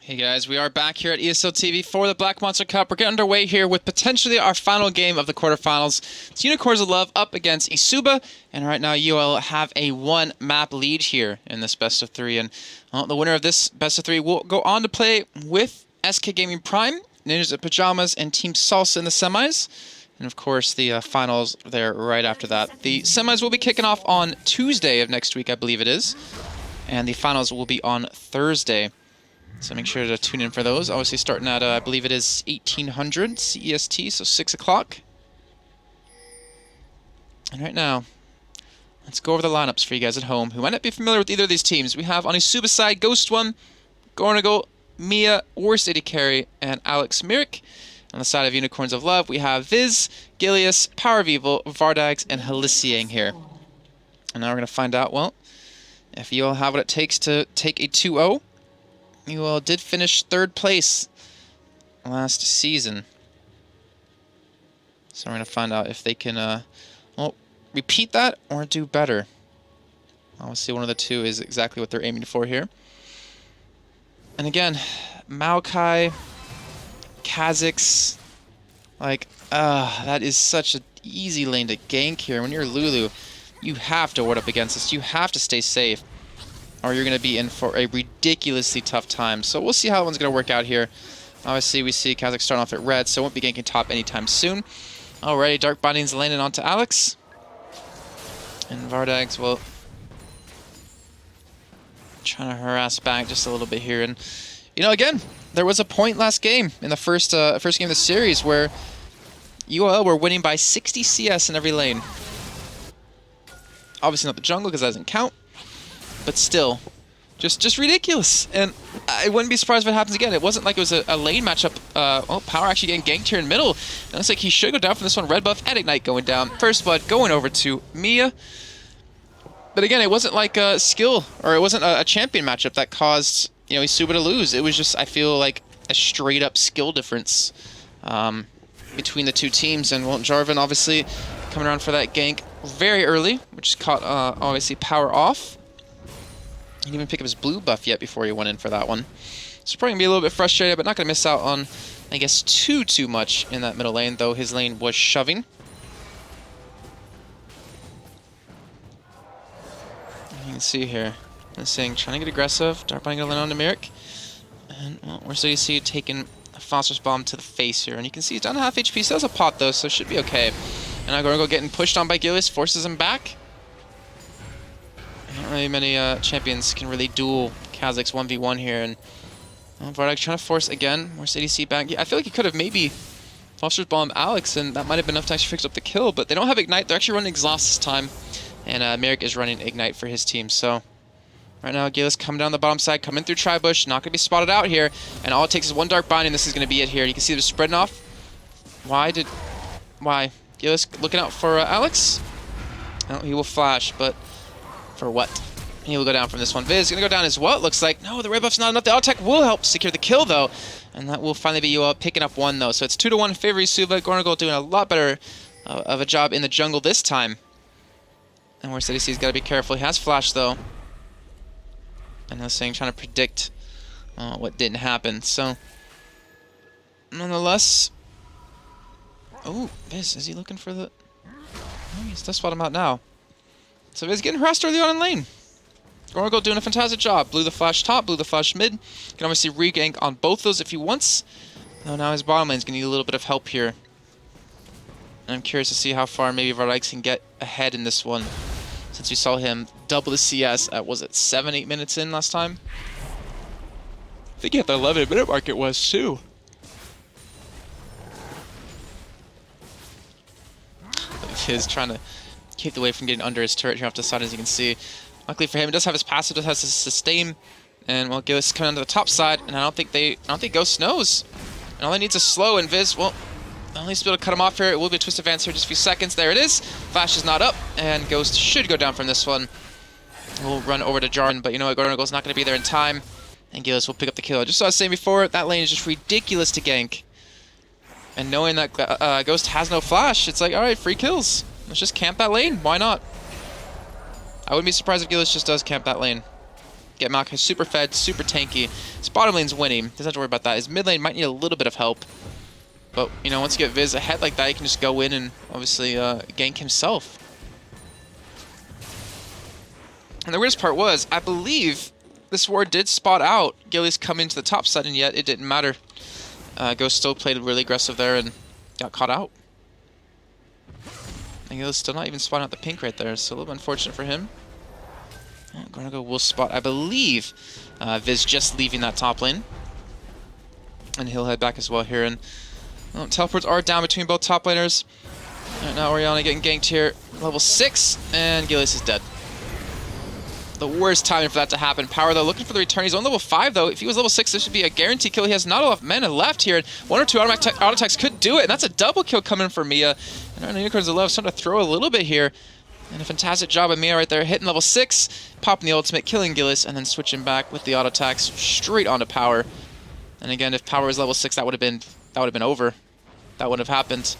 Hey guys, we are back here at ESL TV for the Black Monster Cup. We're getting underway here with potentially our final game of the quarterfinals. It's Unicorns of Love up against eSuba, and right now UL have a one-map lead here in this best of three. And well, the winner of this best of three will go on to play with SK Gaming Prime, Ninjas of Pajamas, and Team Salsa in the semis. And of course, the finals there right after that. The semis will be kicking off on Tuesday of next week, I believe it is, and the finals will be on Thursday. So make sure to tune in for those. Obviously starting at, I believe it is 1800 CEST, so 6 o'clock. And right now, let's go over the lineups for you guys at home who might not be familiar with either of these teams. We have on eSuba side, Ghost One, Gornagle, Mia, Worst AD Carry, and Alex Mirik. On the side of Unicorns of Love, we have Viz, Gilius, Power of Evil, Vardags, and Haliciang here. And now we're going to find out, well, if you all have what it takes to take a 2-0. UL did finish 3rd place last season. So we're going to find out if they can well, repeat that or do better. Obviously one of the two is exactly what they're aiming for here. And again, Maokai, Kha'Zix, like, that is such an easy lane to gank here. When you're Lulu, you have to ward up against this. You have to stay safe, or you're going to be in for a ridiculously tough time. So we'll see how that one's going to work out here. Obviously, we see Kha'Zix starting off at red, so won't be ganking top anytime soon. Alrighty, Dark Binding's landing onto Alex. And Vardags will trying to harass back just a little bit here. And, you know, again, there was a point last game in the first game of the series where UL were winning by 60 CS in every lane. Obviously not the jungle because that doesn't count. But still, just ridiculous. And I wouldn't be surprised if it happens again. It wasn't like it was a lane matchup. Oh, Power actually getting ganked here in middle. It looks like he should go down from this one. Red buff and Ignite going down. First blood going over to Mia. But again, it wasn't like a skill, or it wasn't a champion matchup that caused, you know, eSuba to lose. It was just, I feel like, a straight up skill difference between the two teams. And well, Jarvan obviously coming around for that gank very early, which caught obviously Power off. He didn't even pick up his blue buff yet before he went in for that one. So probably going to be a little bit frustrated, but not going to miss out on, I guess, too much in that middle lane, though his lane was shoving. You can see here, saying trying to get aggressive. Dark Binding going to land on Mirik. And, well, we're still see taking a Phosphorus Bomb to the face here. And you can see he's down to half HP. Still has a pot, though, so it should be okay. And now Gornagle getting pushed on by Gilius, forces him back. Not really many champions can really duel Kha'Zix 1v1 here, and Vardags trying to force again. More ADC back. Yeah, I feel like he could have maybe Phosphorus Bomb Alex, and that might have been enough to actually fix up the kill, but they don't have Ignite. They're actually running Exhaust this time, and Mirik is running Ignite for his team. So right now, Gilius coming down the bottom side, coming through Tribush, not going to be spotted out here, and all it takes is one Dark Binding. This is going to be it here. You can see they're spreading off. Why? Gilius looking out for Alex? No, he will flash, but for what? He will go down from this one. Viz gonna go down as well, it looks like. No, the red buff's not enough. The auto tech will help secure the kill, though. And that will finally be UL picking up one, though. So it's 2-1 in favor of eSuba. Gornagle doing a lot better of a job in the jungle this time. And Worst ADC's got to be careful. He has flash, though. And I was saying, trying to predict what didn't happen. So, nonetheless. Oh, Viz, is he looking for the... Oh, he's just spot him out now. So he's getting harassed early on in lane. Gornagle doing a fantastic job. Blew the flash top, blew the flash mid. Can obviously re-gank on both those if he wants. Though now his bottom lane's going to need a little bit of help here. And I'm curious to see how far maybe Vardags can get ahead in this one. Since we saw him double the CS at, was it 7-8 minutes in last time? I think at the 11-minute mark it was too. He's trying to keep away from getting under his turret here off the side, as you can see. Luckily for him, he does have his passive, does have his sustain, and well, Gilius is coming onto the top side, and I don't think Ghost knows. And all he needs is slow, and Viz, well, at least be able to cut him off here. It will be a twist advance here, just a few seconds. There it is. Flash is not up, and Ghost should go down from this one. We'll run over to Jarvan, but you know what, Gornagle's not going to be there in time, and Gilius will pick up the kill. Just as I was saying before, that lane is just ridiculous to gank. And knowing that Ghost has no flash, it's like, alright, free kills. Let's just camp that lane. Why not? I wouldn't be surprised if Gilius just does camp that lane. Get Maokai super fed, super tanky. His bottom lane's winning. Doesn't have to worry about that. His mid lane might need a little bit of help. But, you know, once you get Viz ahead like that, you can just go in and obviously gank himself. And the weirdest part was, I believe this ward did spot out Gillies coming to the top side, and yet it didn't matter. Ghost still played really aggressive there and got caught out. And Gillies still not even spotting out the pink right there, so a little bit unfortunate for him. Gornago will spot, I believe, Viz just leaving that top lane. And he'll head back as well here. And teleports are down between both top laners. Right now Orianna getting ganked here. Level 6, and Gillies is dead. The worst timing for that to happen. Power, though, looking for the return. He's on level 5, though. If he was level 6, this should be a guaranteed kill. He has not enough mana left here. 1 or 2 auto attacks could do it, and that's a double kill coming for Mia. And our Unicorns of Love starting to throw a little bit here. And a fantastic job of Mia right there, hitting level 6, popping the ultimate, killing Gillis, and then switching back with the auto attacks straight onto Power. And again, if Power was level 6, that would have been over. That would have happened.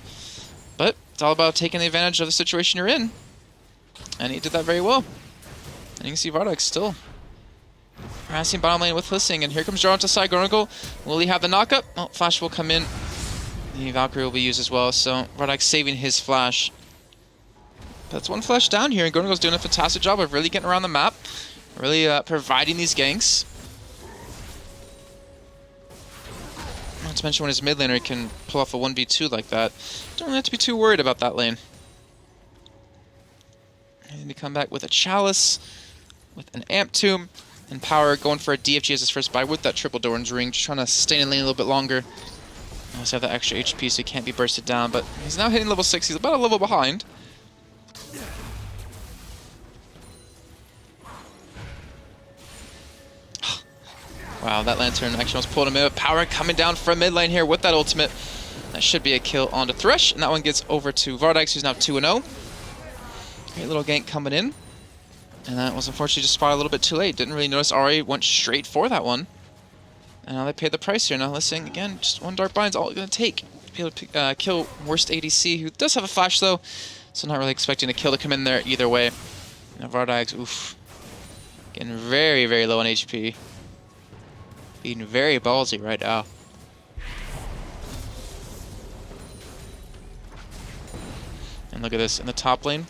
But it's all about taking advantage of the situation you're in. And he did that very well. And you can see Vardox still harassing bottom lane with Hissing. And here comes Jarl to side. Gornagle, will he have the knockup? Oh, Flash will come in. The Valkyrie will be used as well. So Vardox saving his Flash. That's one Flash down here. And Gornagle's doing a fantastic job of really getting around the map. Really providing these ganks. Not to mention when his mid laner can pull off a 1v2 like that. Don't really have to be too worried about that lane. And we come back with a Chalice, with an Amp Tomb, and Power going for a DFG as his first buy with that triple Doran's Ring, just trying to stay in lane a little bit longer. He also have that extra HP so he can't be bursted down, but he's now hitting level 6. He's about a level behind. Wow, that Lantern actually almost pulled him in. Power coming down from mid lane here with that ultimate. That should be a kill onto Thresh, and that one gets over to Vardox, who's now 2-0. Great little gank coming in. And that was unfortunately just spotted a little bit too late. Didn't really notice Ahri went straight for that one. And now they paid the price here. Now listening, again, just one Dark Bind's all it's going to take to be able to kill worst ADC, who does have a Flash though. So not really expecting a kill to come in there either way. Now Vardox, oof. Getting very, very low on HP. Being very ballsy right now. And look at this, in the top lane.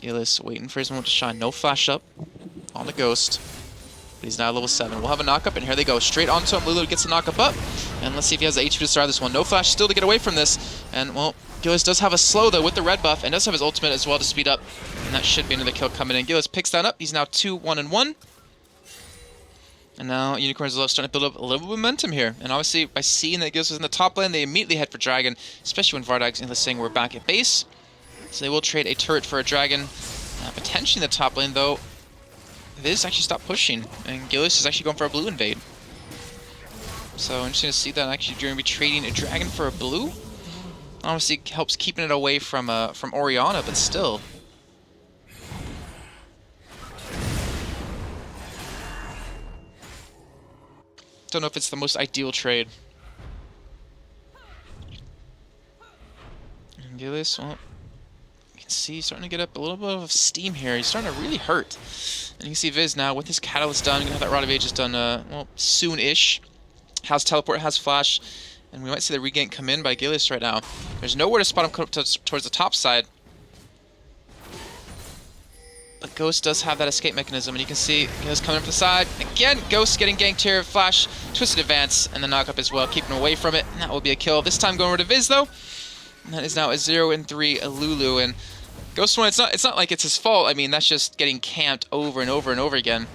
Gillis waiting for his moment to shine. No Flash up on the Ghost. But he's now level 7. We'll have a knockup, and here they go. Straight onto him. Lulu gets the knockup up. And let's see if he has the HP to start this one. No Flash still to get away from this. And, well, Gillis does have a slow, though, with the red buff, and does have his ultimate as well to speed up. And that should be another kill coming in. Gillis picks that up. He's now 2-1-1. And now Unicorns of Love starting to build up a little momentum here. And obviously, by seeing that Gillis was in the top lane, they immediately head for Dragon, especially when Vardox and Hissing were back at base. So they will trade a turret for a Dragon. Potentially in the top lane, though, Viz actually stopped pushing, and Gillis is actually going for a blue invade. So interesting to see that actually you're going to be trading a Dragon for a blue. Obviously helps keeping it away from Orianna, but still. Don't know if it's the most ideal trade. And Gillis, well, you can see he's starting to get up a little bit of steam here. He's starting to really hurt. And you can see Viz now with his Catalyst done. You're going to have that Rod of Ages done, well, soon-ish. Has Teleport, has Flash. And we might see the regank come in by Gillis right now. There's nowhere to spot him come up towards the top side. But Ghost does have that escape mechanism, and you can see Gillis coming from the side. Again, Ghost getting ganked here. Flash, Twisted Advance, and the knockup as well, keeping away from it. And that will be a kill. This time going over to Viz, though. And that is now a 0-3 Lulu. And Ghost one, it's not like it's his fault. I mean, that's just getting camped over and over and over again.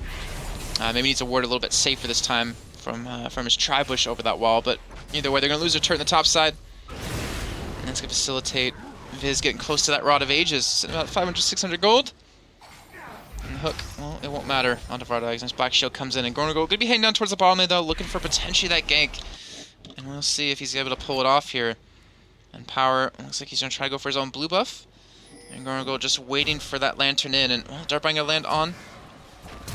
Maybe needs a ward a little bit safer this time from his tri-bush over that wall. But either way, they're going to lose their turret on the top side. And that's going to facilitate Viz getting close to that Rod of Ages. Sitting about 500, 600 gold. And the hook, well, it won't matter. Onto Vardox. Nice Black Shield comes in, and Gornagle going to be heading down towards the bottom lane, though, looking for potentially that gank. And we'll see if he's able to pull it off here. And Power, looks like he's going to try to go for his own blue buff. And Gornagle just waiting for that Lantern in, and well, Darkbind going to land on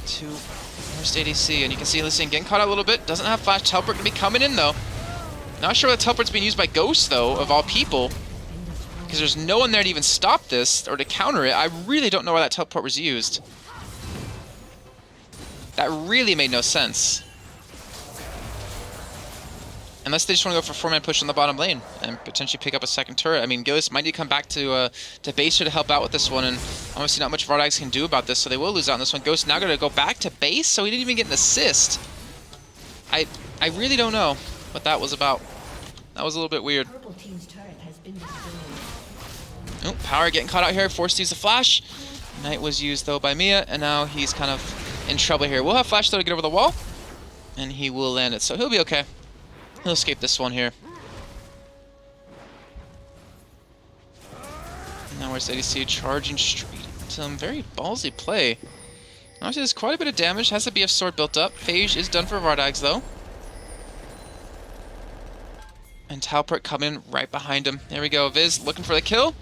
to first ADC. And you can see Hissing getting caught out a little bit. Doesn't have Flash. Teleport going to be coming in, though. Not sure where the Teleport's being used by Ghost, though, of all people. Because there's no one there to even stop this, or to counter it. I really don't know why that Teleport was used. That really made no sense. Unless they just want to go for 4-man push on the bottom lane and potentially pick up a second turret. I mean, Gillis might need to come back to base here to help out with this one, and obviously not much Vardags can do about this, so they will lose out on this one. Ghost now going to go back to base, so he didn't even get an assist. I really don't know what that was about. That was a little bit weird. Oh, Power getting caught out here, forced to use the flash. Knight was used though by Mia, and now he's kind of in trouble here. We'll have flash though to get over the wall, and he will land it, so he'll be okay. He'll escape this one here. And now where's ADC charging straight into him. Very ballsy play. Obviously there's quite a bit of damage. Has the BF sword built up. Phage is done for Vardags though. And Talpert coming right behind him. There we go. Viz looking for the kill.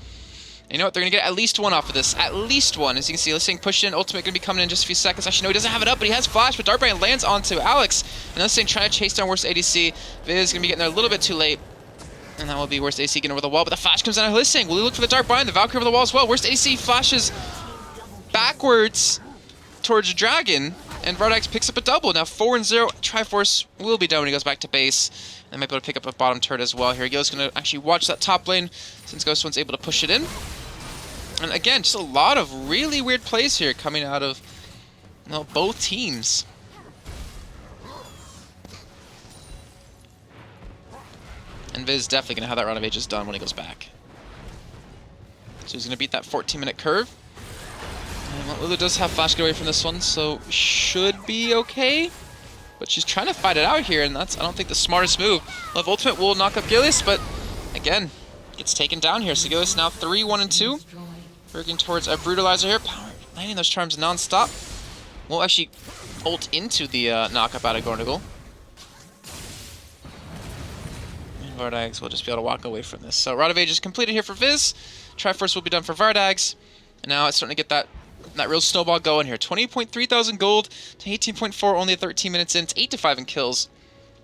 And you know what? They're going to get at least one off of this. At least one. As you can see, Listing pushed in. Ultimate going to be coming in just a few seconds. Actually, no, he doesn't have it up, but he has flash. But Dartbrand lands onto Alex. And Listing trying to chase down worst ADC. Viz is going to be getting there a little bit too late. And that will be worst ADC getting over the wall. But the flash comes down on Listing. Will he look for the Dartbrand? The Valkyrie over the wall as well. Worst ADC flashes backwards towards Dragon. And Vardags picks up a double. Now 4-0. Triforce will be done when he goes back to base. And might be able to pick up a bottom turret as well. Here he goes. Going to actually watch that top lane since Ghost One's able to push it in. And again, just a lot of really weird plays here coming out of, well, both teams. And Viz definitely going to have that round of ages done when he goes back. So he's going to beat that 14-minute curve. And Lulu does have flash get away from this one, so should be okay. But she's trying to fight it out here, and that's, I don't think, the smartest move. Love Ultimate will knock up Gillis, but again, gets taken down here. So Gillis now 3-1-2. Working towards a Brutalizer here. Power landing those charms non-stop. We'll actually ult into the knockup out of Gornagle. And Vardags will just be able to walk away from this. So Rod of Age is completed here for Viz. Triforce will be done for Vardags. And now it's starting to get that real snowball going here. 20.3 thousand gold to 18.4, only 13 minutes in. It's 8-5 in kills.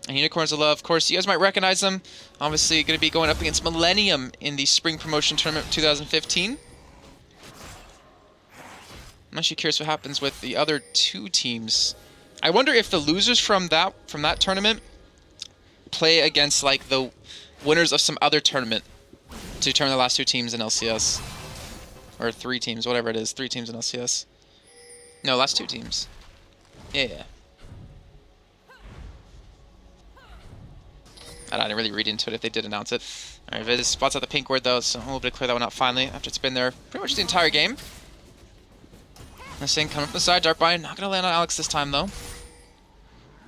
And Unicorns of Love, of course, you guys might recognize them. Obviously going to be going up against Millennium in the Spring Promotion Tournament 2015. I'm actually curious what happens with the other two teams. I wonder if the losers from that tournament play against like the winners of some other tournament to determine the last two teams in LCS. Or 3 teams, whatever it is. 3 teams in LCS. No, last 2 teams. Yeah. I didn't really read into it if they did announce it. Alright, Viz spots out the pink ward though, so I'm able to clear that one out finally after it's been there pretty much the entire game. This thing coming from the side, Dartbind, not going to land on Alex this time though.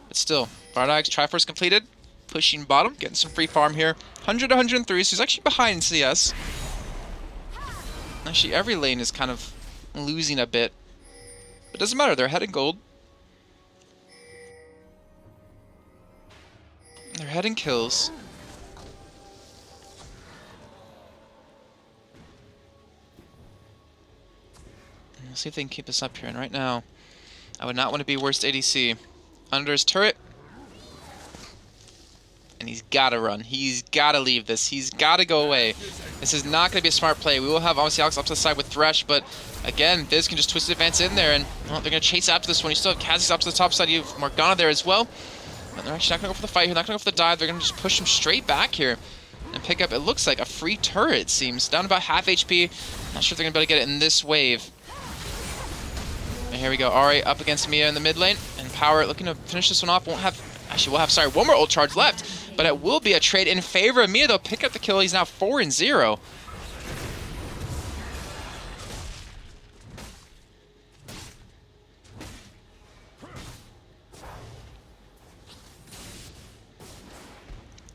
But still, Vardags, Triforce completed. Pushing bottom, getting some free farm here. 100 103, so he's actually behind CS. Actually, every lane is kind of losing a bit. But it doesn't matter, they're ahead in gold. They're ahead in kills. And we'll see if they can keep this up here. And right now, I would not want to be worst ADC. Under his turret. And he's got to run. He's got to leave this. He's got to go away. This is not going to be a smart play. We will have, obviously, Alex up to the side with Thresh, but again, Viz can just twist advance in there, and well, they're going to chase after this one. You still have Kha'Zix up to the top side. You have Morgana there as well. But they're actually not going to go for the fight here. They're not going to go for the dive. They're going to just push him straight back here and pick up, it looks like, a free turret, it seems. Down about half HP. Not sure if they're going to be able to get it in this wave. And here we go. Ahri up against Mia in the mid lane, and Power looking to finish this one off. Won't have... Actually, we'll have, sorry, one more ult charge left. But it will be a trade in favor of Mia. They'll pick up the kill. He's now 4-0.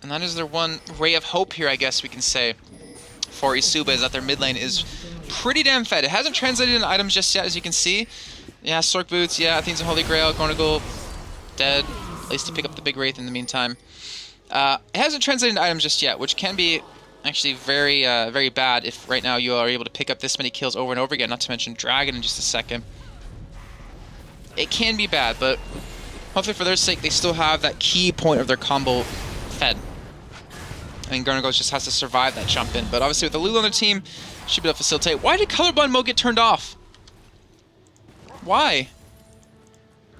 And that is their one ray of hope here, I guess we can say, for eSuba, is that their mid lane is pretty damn fed. It hasn't translated into items just yet, as you can see. Yeah, Stork Boots, yeah, Athene's a Holy Grail, Gornagle, dead. At least to pick up the big Wraith in the meantime. It hasn't translated into items just yet, which can be actually very, very bad if right now you are able to pick up this many kills over and over again, not to mention Dragon in just a second. It can be bad, but hopefully for their sake, they still have that key point of their combo fed. I mean, Gornagle just has to survive that jump in, but obviously with the Lulu on their team, should be able to facilitate. Why did Colorblind mode get turned off? Why?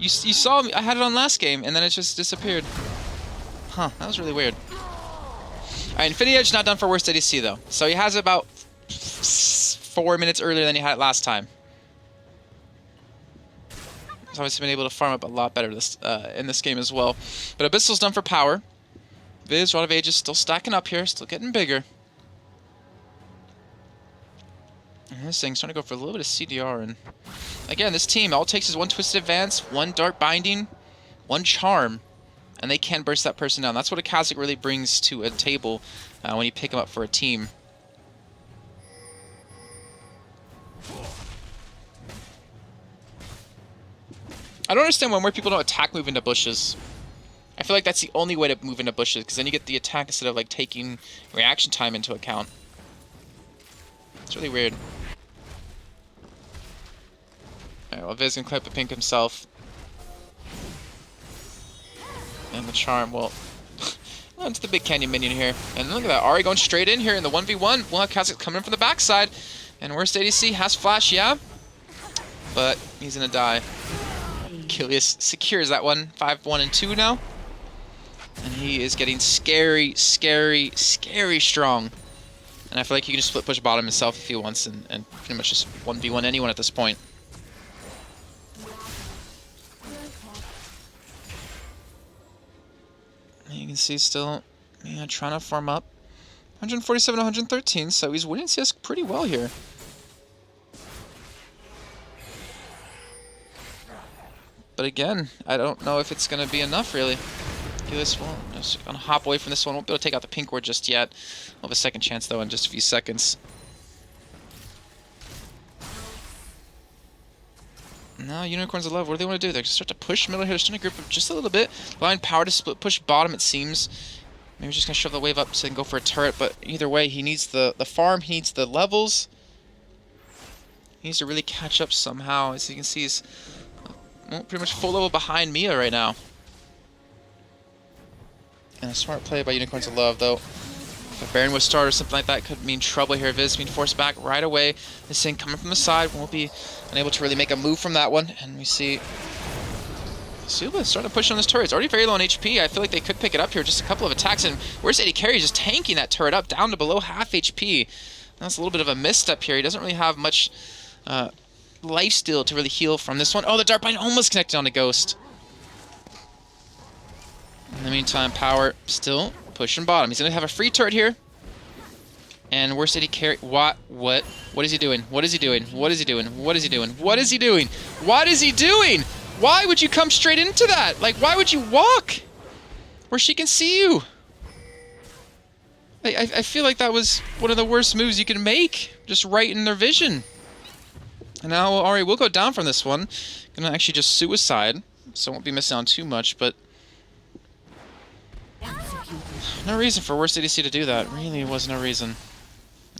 You saw me. I had it on last game, and then it just disappeared. Huh, that was really weird. Alright, Infinity Edge not done for worst ADC, though. So he has it about 4 minutes earlier than he had it last time. He's obviously been able to farm up a lot better in this game as well. But Abyssal's done for power. Viz, Rod of Ages still stacking up here, still getting bigger. And this thing's trying to go for a little bit of CDR. And again, this team, all it takes is one Twisted Advance, one Dark Binding, one Charm, and they can burst that person down. That's what a Kha'Zix really brings to a table when you pick him up for a team. I don't understand where people don't attack move into bushes. I feel like that's the only way to move into bushes, because then you get the attack instead of like taking reaction time into account. It's really weird. Alright, well, Viz can clip the pink himself. And the charm, well, it's the big canyon minion here. And look at that, Ahri going straight in here in the 1v1. We'll have Kha'Zix coming in from the backside. And worst ADC has flash, yeah. But he's gonna die. Achilles secures that one. 5-1 and 2 now. And he is getting scary, scary, scary strong. And I feel like he can just split push bottom himself if he wants and pretty much just 1v1 anyone at this point. And you can see still trying to farm up. 147 to 113, so he's winning CS pretty well here. But again, I don't know if it's going to be enough, really. This one, just gonna hop away from this one. Won't be able to take out the pink ward just yet. We'll have a second chance though in just a few seconds. Now Unicorns of Love, what do they want to do? They're gonna start to push middle here. They're starting to group up just a little bit. Allowing power to split push bottom, it seems. Maybe he's just gonna shove the wave up so they can go for a turret. But either way, he needs the farm. He needs the levels. He needs to really catch up somehow. As you can see, he's pretty much full level behind Mia right now. And a smart play by Unicorns of Love, though. If a Baron would start or something like that, could mean trouble here. Viz being forced back right away. This thing coming from the side won't be unable to really make a move from that one. And we see eSuba starting to push on this turret. It's already very low on HP. I feel like they could pick it up here. Just a couple of attacks. And where's AD Carry just tanking that turret up down to below half HP. That's a little bit of a misstep here. He doesn't really have much lifesteal to really heal from this one. Oh, the Dark Bind almost connected on the Ghost. In the meantime, Power still pushing bottom. He's going to have a free turret here. And where's AD Carry? What is he doing? What is he doing? What is he doing? What is he doing? What is he doing? What is he doing? Why would you come straight into that? Like, why would you walk where she can see you? I feel like that was one of the worst moves you can make. Just right in their vision. And now Ahri will go down from this one. Gonna actually just suicide. So won't be missing on too much, but no reason for worst ADC to do that. Really was no reason.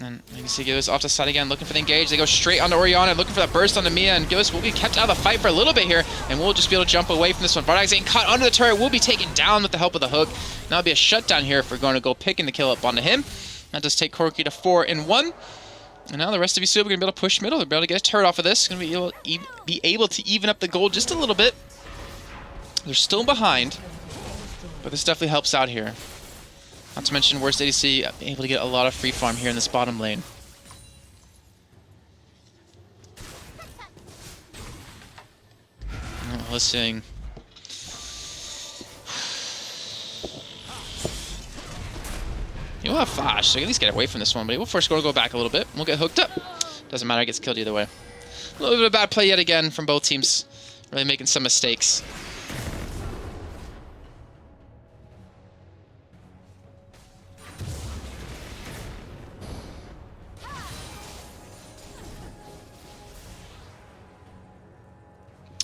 And you can see Gillis off to the side again, looking for the engage. They go straight onto Orianna, looking for that burst onto Mia, and Gillis will be kept out of the fight for a little bit here, and we'll just be able to jump away from this one. Vardag's getting caught under the turret, will be taken down with the help of the hook. Now it'll be a shutdown here if we're going to go picking the kill up onto him. That does take Corki to 4-1. And now the rest of eSuba are going to be able to push middle. They're able to get a turret off of this. Going to be able to even up the gold just a little bit. They're still behind, but this definitely helps out here. Not to mention worst ADC able to get a lot of free farm here in this bottom lane. Listening. He'll have flash, so at least get away from this one, but he will first go back a little bit. We'll get hooked up. Doesn't matter, he gets killed either way. A little bit of bad play yet again from both teams. Really making some mistakes.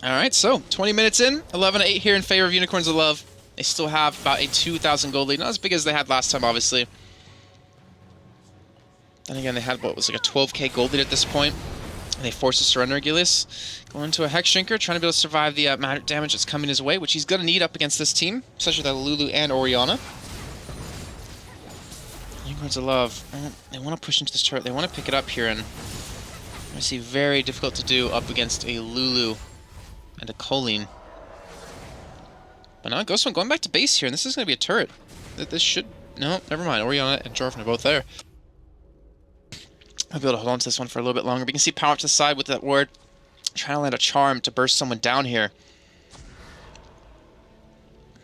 Alright, so 20 minutes in, 11-8 here in favor of Unicorns of Love. They still have about a 2,000 gold lead. Not as big as they had last time, obviously. Then again, they had what was like a 12k gold lead at this point. And they forced a surrender. Gillis going into a Hex Shrinker, trying to be able to survive the magic damage that's coming his way, which he's going to need up against this team, especially with Lulu and Orianna. Unicorns of Love, they want to push into this turret. They want to pick it up here, and I see very difficult to do up against a Lulu and a Colleen. But now Ghost one going back to base here, and this is going to be a turret. This should... No, never mind. Orianna and Jarvan are both there. I'll be able to hold on to this one for a little bit longer. We can see power up to the side with that ward. Trying to land a charm to burst someone down here.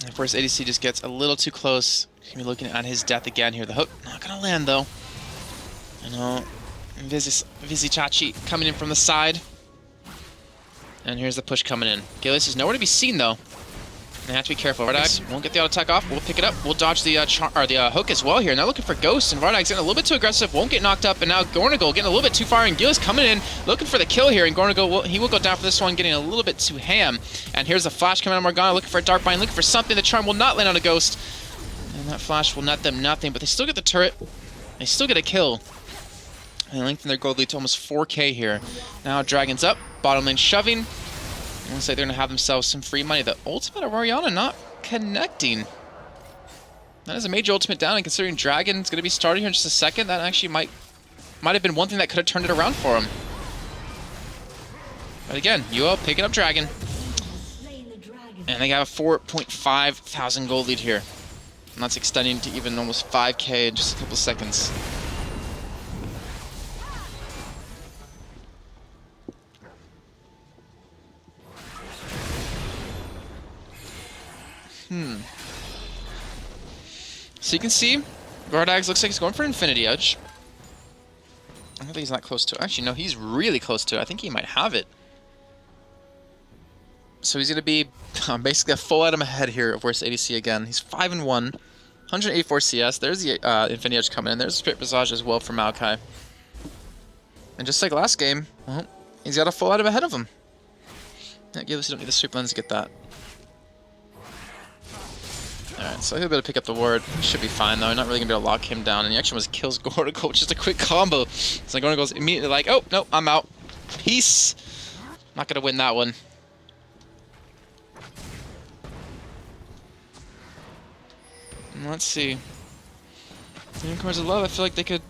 And of course, ADC just gets a little too close. He's going to be looking at his death again here. The hook not going to land, though. I know. Vizichachi coming in from the side. And here's the push coming in. Gillis is nowhere to be seen, though. They have to be careful. Vardax won't get the auto attack off. We'll pick it up. We'll dodge the hook as well here. Now looking for Ghost, and Vardax getting a little bit too aggressive. Won't get knocked up, and now Gornagle getting a little bit too far, and Gillis coming in, looking for the kill here, and Gornagle, he will go down for this one, getting a little bit too ham. And here's a flash coming out of Morgana, looking for a Dark Bind, looking for something. The charm will not land on a Ghost. And that flash will net them nothing, but they still get the turret. They still get a kill. And they lengthen their gold lead to almost 4K here. Now Dragon's up, bottom lane shoving. Looks like they're going to have themselves some free money. The ultimate of Orianna not connecting. That is a major ultimate down, and considering Dragon's going to be starting here in just a second, that actually might have been one thing that could have turned it around for him. But again, UL picking up Dragon. And they have a 4.5 thousand gold lead here. And that's extending to even almost 5K in just a couple seconds. So you can see, Vardax looks like he's going for Infinity Edge. I don't think he's not close to it. Actually, no, he's really close to it. I think he might have it. So he's going to be basically a full item ahead here of Worst ADC again. He's 5-1, 184 CS. There's the Infinity Edge coming in. There's the Spirit Visage as well for Maokai. And just like last game, well, he's got a full item ahead of him. Yeah, Gillis, you don't need the Sweep Lens to get that. Alright, so he'll be able to pick up the ward. Should be fine, though. Not really going to be able to lock him down. And the action was kills Gornagle, just a quick combo. So Gornagle's immediately like, oh, no, I'm out. Peace. Not going to win that one. And let's see. Unicorns of Love, I feel like they could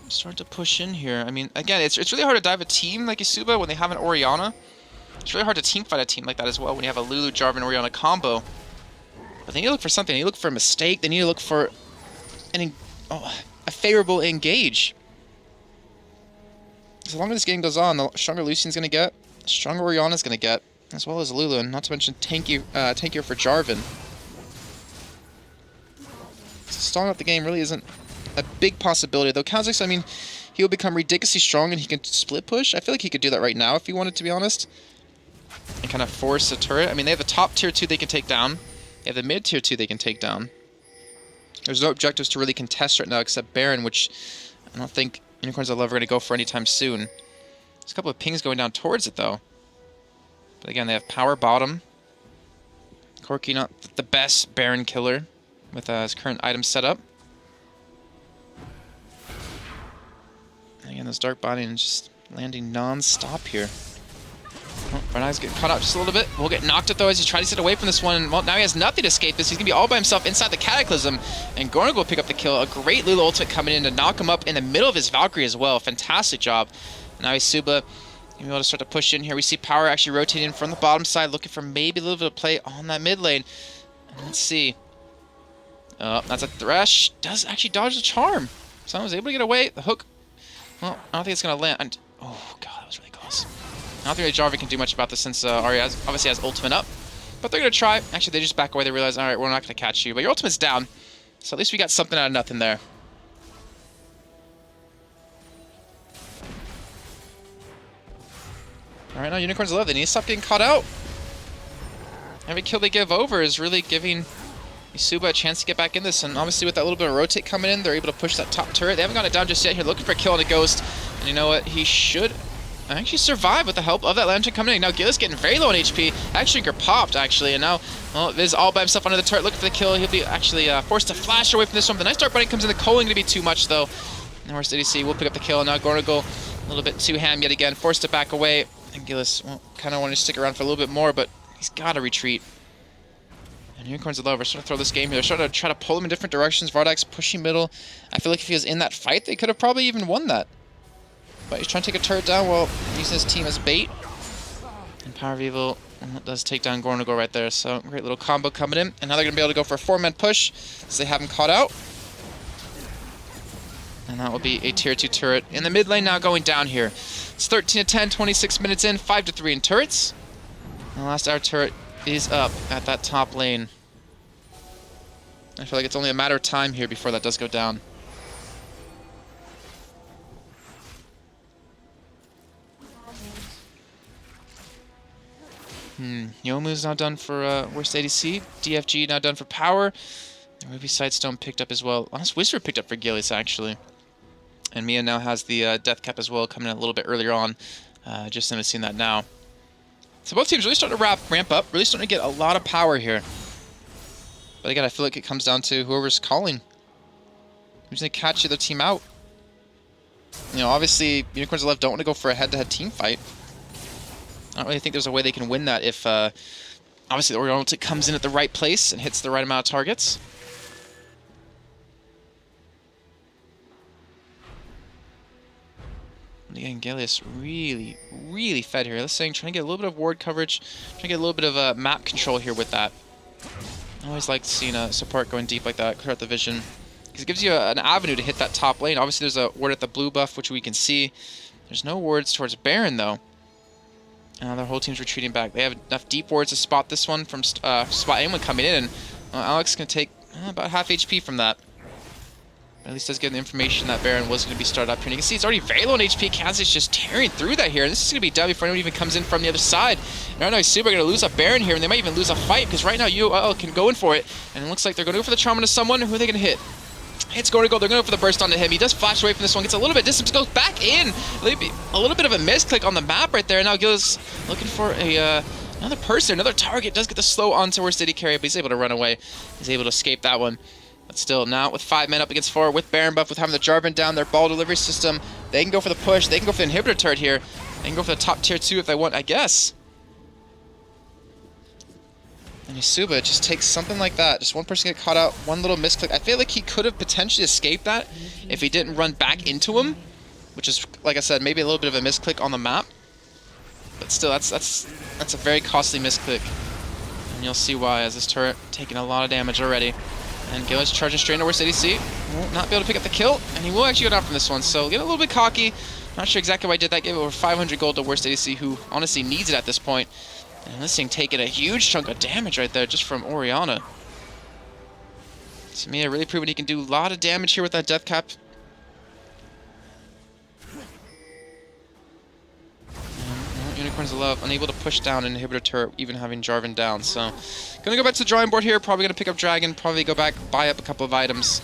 start to push in here. I mean, again, it's really hard to dive a team like eSuba when they have an Orianna. It's really hard to team fight a team like that as well when you have a Lulu, Jarvan, Orianna combo. But they need to look for something. They need to look for a mistake. They need to look for a favorable engage. As long as this game goes on, the stronger Lucian's going to get, the stronger Orianna's going to get, as well as Lulu, and not to mention tankier for Jarvan. So stalling out the game really isn't a big possibility, though Kha'Zix, I mean, he will become ridiculously strong and he can split push. I feel like he could do that right now if he wanted, to be honest. And kind of force a turret. I mean, they have the top tier 2 they can take down. They have the mid tier 2 they can take down. There's no objectives to really contest right now except Baron, which I don't think Unicorns of Love are going to go for anytime soon. There's a couple of pings going down towards it, though. But again, they have power bottom. Corki not the best Baron killer with his current item setup. And again, those Dark Binding just landing non-stop here. Oh, Vardax getting caught up just a little bit. We'll get knocked out though as he tries to get away from this one. Well, now he has nothing to escape this. He's going to be all by himself inside the Cataclysm. And Gornagle will pick up the kill. A great Lulu ultimate coming in to knock him up in the middle of his Valkyrie as well. Fantastic job. Now eSuba going to be able to start to push in here. We see Power actually rotating from the bottom side, looking for maybe a little bit of play on that mid lane. And let's see. Oh, that's a Thresh. Does actually dodge the charm. Someone was able to get away. The hook. Well, I don't think it's going to land. And, oh, God, that was really close. I don't think Jarvan can do much about this since Arya obviously has ultimate up. But they're going to try. Actually, they just back away. They realize, all right, we're not going to catch you. But your ultimate's down. So at least we got something out of nothing there. All right, now Unicorns Love. They need to stop getting caught out. Every kill they give over is really giving eSuba a chance to get back in this. And obviously with that little bit of rotate coming in, they're able to push that top turret. They haven't got it down just yet here. Looking for a kill on a Ghost. And you know what? He should actually survive with the help of that Lantern coming in. Now Gillis getting very low on HP. Actually, popped, actually. And now, well, Viz all by himself under the turret looking for the kill. He'll be actually forced to flash away from this one. The nice Dark Bunny comes in. The culling going to be too much, though. And Worst ADC will pick up the kill. Now Gornagle a little bit too ham yet again. Forced to back away. And Gillis, well, kind of wanted to stick around for a little bit more, but he's got to retreat. And Unicorns of Love are starting to throw this game here. They're starting to try to pull him in different directions. Vardax pushing middle. I feel like if he was in that fight, they could have probably even won that. But he's trying to take a turret down while using his team as bait. And Power of Evil does take down Gornagle right there, so great little combo coming in. And now they're going to be able to go for a 4-man push, so they have him caught out. And that will be a tier 2 turret. In the mid lane now going down here. It's 13-10, 26 minutes in, 5-3 in turrets. And the last hour turret is up at that top lane. I feel like it's only a matter of time here before that does go down. Youmu's now done for worst ADC. DFG now done for power. And Ruby Sightstone picked up as well. Last Whisper picked up for Gilius, actually. And Mia now has the death cap as well, coming in a little bit earlier on. Just noticing that now. So both teams really starting to ramp up, really starting to get a lot of power here. But again, I feel like it comes down to whoever's calling. Who's going to catch the other team out? You know, obviously, Unicorns Left don't want to go for a head-to-head team fight. I don't really think there's a way they can win that if, obviously, the Oriental comes in at the right place and hits the right amount of targets. And again, Gilius really, really fed here. Let's say trying to get a little bit of ward coverage, trying to get a little bit of map control here with that. I always like seeing a support going deep like that, clear out the vision. Because it gives you an avenue to hit that top lane. Obviously, there's a ward at the blue buff, which we can see. There's no wards towards Baron, though. Their whole team's retreating back. They have enough deep wards to spot this one from spot anyone coming in. And Alex is going to take about half HP from that. But at least does give the information that Baron was going to be started up here. And you can see it's already very low on HP. Kansas just tearing through that here. And this is going to be done before anyone even comes in from the other side. And right now, eSuba are going to lose a Baron here. And they might even lose a fight because right now, UL can go in for it. And it looks like they're going to go for the trauma to someone. Who are they going to hit? It's going to go. They're going to go for the burst onto him. He does flash away from this one. Gets a little bit distance. Goes back in. A little bit of a misclick on the map right there. Now Gil's looking for another person, another target. Does get the slow onto where City carry, but he's able to run away. He's able to escape that one. But still, now with 5 men up against 4, with Baron buff, with having the Jarvan down, their ball delivery system, they can go for the push. They can go for the inhibitor turret here. They can go for the top tier 2 if they want, I guess. And eSuba just takes something like that. Just one person get caught out, one little misclick. I feel like he could have potentially escaped that if he didn't run back into him, which is, like I said, maybe a little bit of a misclick on the map. But still, that's a very costly misclick. And you'll see why, as this turret taking a lot of damage already. And Gil's charging straight into worst ADC. Will not be able to pick up the kill, and he will actually go down from this one. So get a little bit cocky. Not sure exactly why I did that. Gave over 500 gold to worst ADC, who honestly needs it at this point. And this thing taking a huge chunk of damage right there just from Orianna. Samia really proving he can do a lot of damage here with that death cap. And Unicorns of Love unable to push down an inhibitor turret, even having Jarvan down. So, gonna go back to the drawing board here. Probably gonna pick up Dragon. Probably go back, buy up a couple of items.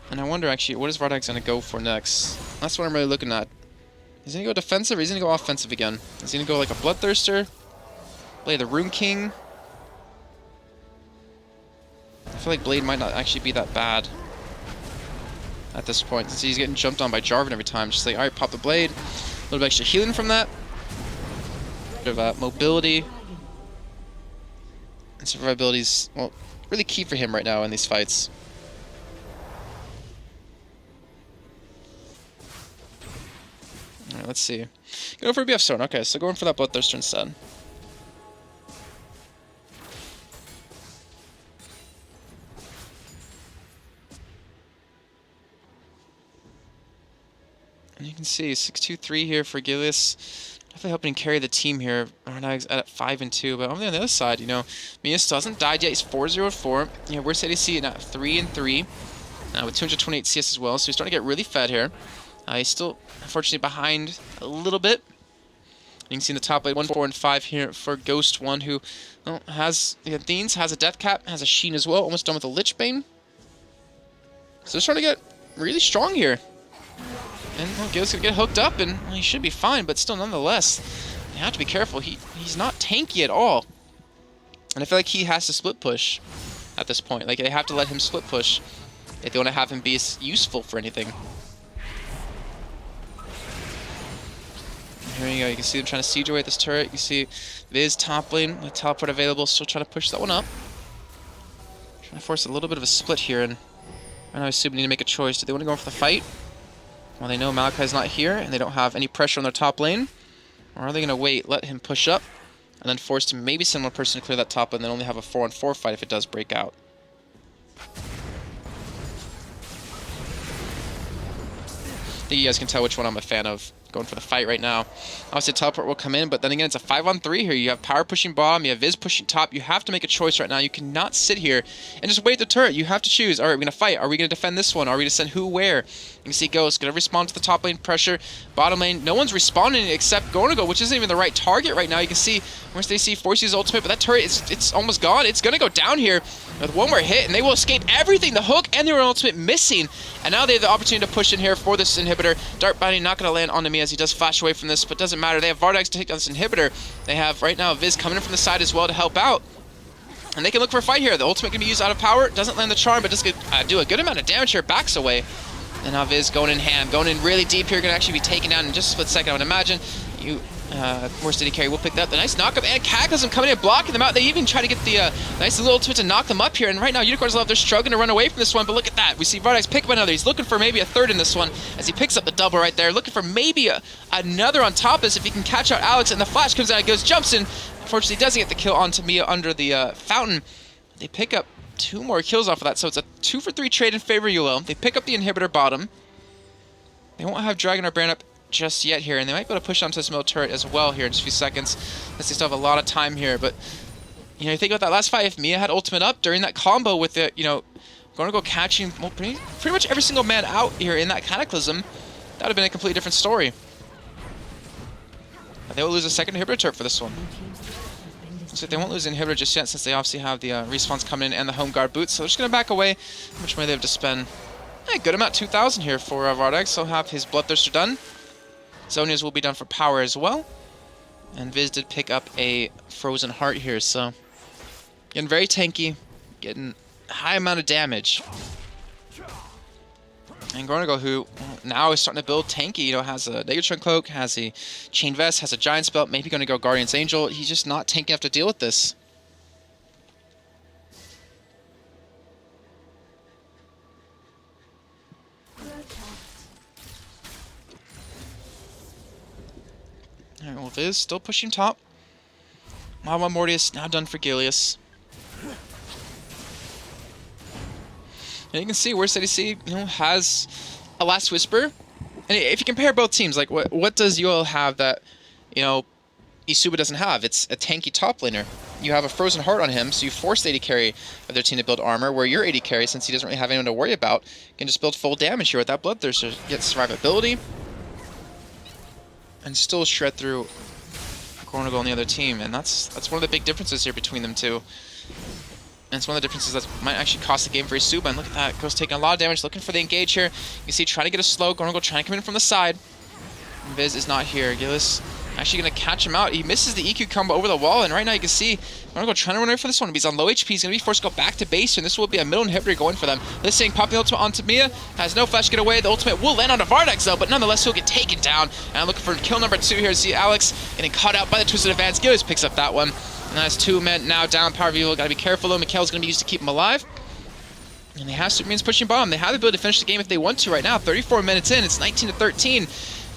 And I wonder actually, what is Vardag's gonna go for next? That's what I'm really looking at. Is he gonna go defensive or is he gonna go offensive again? Is he gonna go like a Bloodthirster? Play the Rune King? I feel like Blade might not actually be that bad at this point, since he's getting jumped on by Jarvan every time. Just like, alright, pop the Blade. A little bit extra healing from that. Bit of mobility. And survivability is, well, really key for him right now in these fights. Alright, let's see. Go for a BF Stone. Okay, so going for that Bloodthirster instead. And you can see 6-2-3 here for Gilius. Definitely helping carry the team here. Arnag's at 5-2, but on the other side, you know, Mias still hasn't died yet. He's 4-0-4. You know, we're steady seeing at 3-3 with 228 CS as well, so he's starting to get really fed here. He's still, unfortunately, behind a little bit. You can see in the top lane 1, 4, and 5 here for Ghost 1, who has Athenes, has a death cap, has a Sheen as well, almost done with a Lich Bane. So he's trying to get really strong here. And well, Gil's gonna get hooked up, and well, he should be fine, but still, nonetheless, you have to be careful. He's not tanky at all. And I feel like he has to split push at this point. Like, they have to let him split push if they want to have him be useful for anything. Here you go, you can see them trying to siege away at this turret. You can see Viz top lane with teleport available, still trying to push that one up. Trying to force a little bit of a split here, and right now I assume we need to make a choice. Do they want to go for the fight? Well, they know Malachi's not here, and they don't have any pressure on their top lane. Or are they going to wait, let him push up, and then force to maybe send one person to clear that top and then only have a 4-on-4 fight if it does break out? I think you guys can tell which one I'm a fan of. Going for the fight right now. Obviously, teleport will come in, but then again, it's a 5-on-3 here. You have power pushing bottom, you have Viz pushing top. You have to make a choice right now. You cannot sit here and just wait the turret. You have to choose. All right, we're going to fight. Are we going to defend this one? Are we going to send who where? You can see Ghost going to respond to the top lane pressure. Bottom lane, no one's responding except Gornago, which isn't even the right target right now. You can see where's they see forces ultimate, but that turret, it's almost gone. It's going to go down here with one more hit, and they will escape everything. The hook and their ultimate missing, and now they have the opportunity to push in here for this inhibitor. Dart Binding not going to land onto me as he does flash away from this, but doesn't matter. They have Vardax to take down this inhibitor. They have right now Viz coming in from the side as well to help out, and they can look for a fight here. The ultimate can be used out of power. Doesn't land the charm, but just do a good amount of damage here. Backs away, and now Viz going in ham, going in really deep here. Going to actually be taken down in just a split second, I would imagine. Worst AD carry will pick that up. The nice knockup, and Cataclysm coming in, blocking them out. They even try to get the nice little ultimate to knock them up here. And right now, Unicorns Love, they're struggling to run away from this one. But look at that. We see Vardax pick up another. He's looking for maybe a third in this one as he picks up the double right there. Looking for maybe another on top of this if he can catch out Alex. And the flash comes out, goes, jumps in. Unfortunately, he doesn't get the kill on Tamiya under the fountain. They pick up 2 more kills off of that. So it's a 2-for-3 trade in favor of Yulo. They pick up the inhibitor bottom. They won't have Dragon or Baron up just yet here, and they might be able to push onto this middle turret as well here in just a few seconds, as they still have a lot of time here. But you know, you think about that last fight, if Mia had ultimate up during that combo with the, you know, going to go catching well, pretty much every single man out here in that Cataclysm, that would have been a completely different story. But they will lose a second inhibitor turret for this one. So they won't lose the inhibitor just yet, since they obviously have the respawns coming in and the home guard boots, so they're just going to back away. How much money they have to spend? A good amount, 2,000 here for Vardax. He'll have his Bloodthirster done. Zonia's will be done for power as well. And Viz did pick up a Frozen Heart here, so getting very tanky, getting a high amount of damage. And Gornago, who now is starting to build tanky, you know, has a Negatron Cloak, has a Chain Vest, has a Giant's Belt, maybe going to go Guardian's Angel. He's just not tanky enough to deal with this. Alright, well, Viz still pushing top. Mama Mortius now done for Gilius. And you can see where CDC, you know, has a Last Whisper. And if you compare both teams, like what does UL have that, you know, eSuba doesn't have? It's a tanky top laner. You have a Frozen Heart on him, so you force the AD carry of their team to build armor, where your AD carry, since he doesn't really have anyone to worry about, can just build full damage here with that Bloodthirster. Get survivability, and still shred through Gornago on the other team, and that's one of the big differences here between them two. And it's one of the differences that might actually cost the game for eSuba. And look at that, Ghost taking a lot of damage, looking for the engage here. You see, trying to get a slow, Gornago trying to come in from the side. And Viz is not here. Gillis actually going to catch him out. He misses the EQ combo over the wall, and right now you can see Gornago trying to run away for this one. But he's on low HP. He's going to be forced to go back to base, and this will be a middle inhibitor going for them. This thing popping the ultimate onto Mia. Has no flash to get away. The ultimate will land on Vardax though, but nonetheless he'll get taken down. And I'm looking for kill number 2 here to see Alex getting caught out by the Twisted Advance. Gillis picks up that one. And that's 2 men now down. Power View, gotta be careful though. Mikhail's gonna be used to keep him alive. And they have Supermans pushing bottom. They have the ability to finish the game if they want to right now. 34 minutes in, it's 19-13.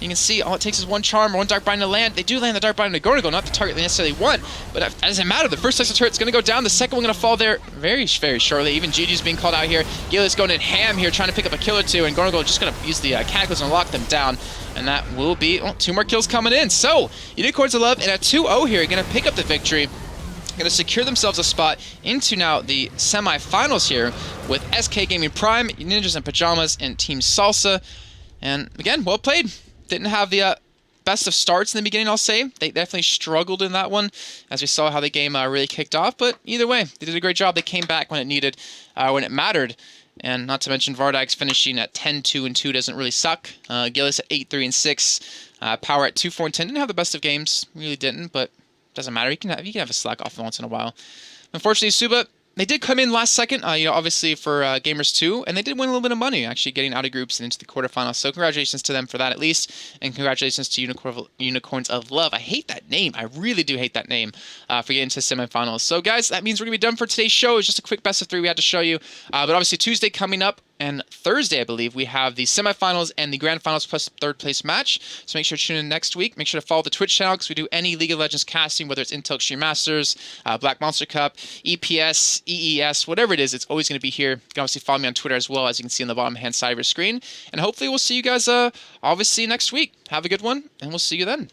You can see all it takes is one charm or one Dark Bind to land. They do land the Dark Bind to Gornago, not the target they necessarily want. But that doesn't matter. The first Texas turret's gonna go down. The second one gonna fall there very, very shortly. Even Gigi's being called out here. Gillis going in ham here, trying to pick up a kill or 2. And Gornago just gonna use the Cataclysm and lock them down. And that will be 2 more kills coming in. So, Unicorns of Love in a 2-0 here, gonna pick up the victory. Going to secure themselves a spot into now the semi-finals here with SK Gaming Prime, Ninjas in Pajamas, and Team Salsa. And again, well played. Didn't have the best of starts in the beginning, I'll say. They definitely struggled in that one, as we saw how the game really kicked off. But either way, they did a great job. They came back when it needed, when it mattered. And not to mention Vardax finishing at 10-2-2 doesn't really suck. Gillis at 8-3-6. Power at 2-4-10. Didn't have the best of games. Really didn't, but doesn't matter. You can have a slack off once in a while. Unfortunately, eSuba, they did come in last second, you know, obviously for Gamers 2, and they did win a little bit of money, actually getting out of groups and into the quarterfinals. So congratulations to them for that at least, and congratulations to Unicorns of Love. I hate that name. I really do hate that name for getting into the semifinals. So guys, that means we're going to be done for today's show. It's just a quick best of 3 we had to show you. But obviously Tuesday coming up, And Thursday, I believe, we have the semifinals and the grand finals plus third place match. So make sure to tune in next week. Make sure to follow the Twitch channel because we do any League of Legends casting, whether it's Intel Extreme Masters, Black Monster Cup, EPS, EES, whatever it is, it's always going to be here. You can obviously follow me on Twitter as well, as you can see on the bottom hand side of your screen. And hopefully we'll see you guys obviously next week. Have a good one, and we'll see you then.